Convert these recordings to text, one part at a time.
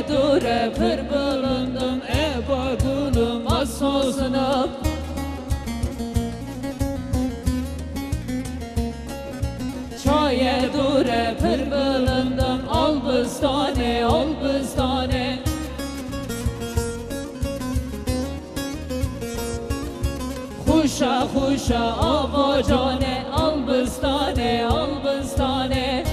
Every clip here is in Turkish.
dure pır bulundum ebadulum asosuna. Çaye dure pır bulundum albistane albistane. Huşa huşa avacane albistane albistane.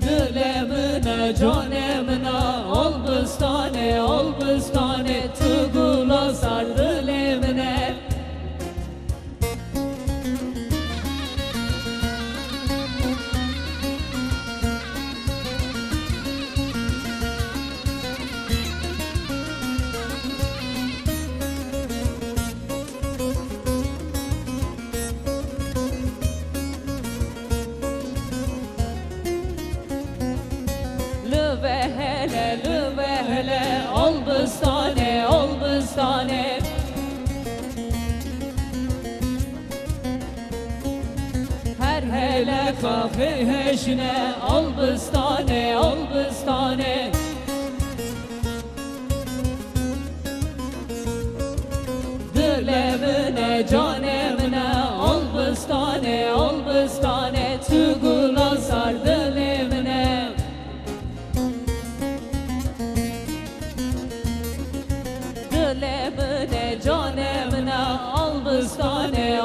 Dilemine canemine albistane albistane. Tugula sar dilemine. Lüvehele albistane albistane. Her hele kahve heşne albistane albistane. Dilemine canemine albistane albistane. Tugula sar dilemine. Dilemine canemine albistane